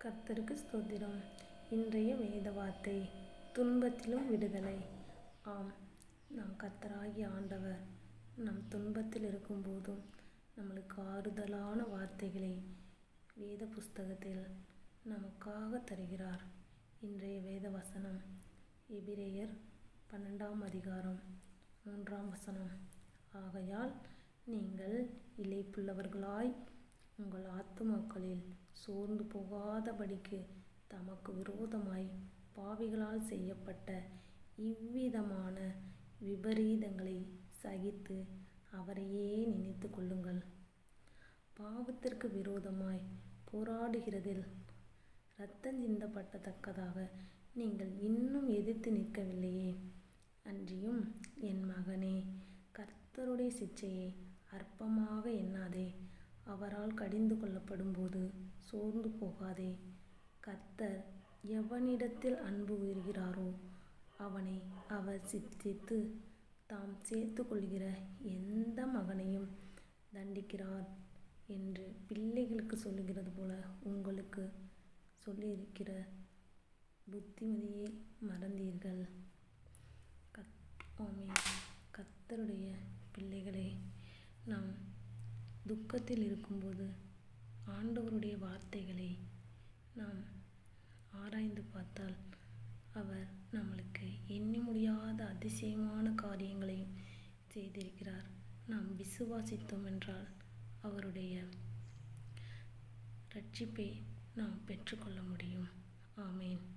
கர்த்தருக்கு ஸ்தோத்திரம். இன்றைய வேத வார்த்தை, துன்பத்திலும் விடுதலை. ஆம், நம் கர்த்தராகிய ஆண்டவர் நம் துன்பத்தில் இருக்கும்போதும் நம்மளுக்கு ஆறுதலான வார்த்தைகளை வேத புஸ்தகத்தில் நமக்காக தருகிறார். இன்றைய வேத வசனம் எபிரேயர் 12 அதிகாரம் 3 ஆகையால் நீங்கள் இளைப்புள்ளவர்களாய் உங்கள் ஆத்துமாக்களில் சோர்ந்து போகாதபடிக்கு தமக்கு விரோதமாய் பாவிகளால் செய்யப்பட்ட இவ்விதமான விபரீதங்களை சகித்து அவரையே நினைத்து கொள்ளுங்கள். பாவத்திற்கு விரோதமாய் போராடுகிறதில் இரத்தம் சிந்தப்படத்தக்கதாக நீங்கள் இன்னும் எதிர்த்து நிற்கவில்லையே. அன்றியும் என் மகனே, கர்த்தருடைய சிட்சையை அற்பமாக எண்ணாதே. அவரால் கடிந்து கொள்ளப்படும்போது சோர்ந்து போகாதே. கர்த்தர் எவனிடத்தில் அன்பு கூறுகிறாரோ அவனை அவர் சிட்சித்து தாம் சேர்த்து கொள்கிற எந்த மகனையும் தண்டிக்கிறார் என்று பிள்ளைகளுக்கு சொல்லுகிறது போல உங்களுக்கு சொல்லியிருக்கிற புத்திமதியை மறந்தீர்கள். ஆமென். கர்த்தருடைய பிள்ளைகளே, நாம் துக்கத்தில் இருக்கும்போது ஆண்டவருடைய வார்த்தைகளை நாம் ஆராய்ந்து பார்த்தால் அவர் நம்மளுக்கு எண்ணி முடியாத அதிசயமான காரியங்களையும் செய்திருக்கிறார். நாம் விசுவாசித்தோம் என்றால் அவருடைய இரட்சிப்பை நாம் பெற்றுக்கொள்ள முடியும். ஆமென்.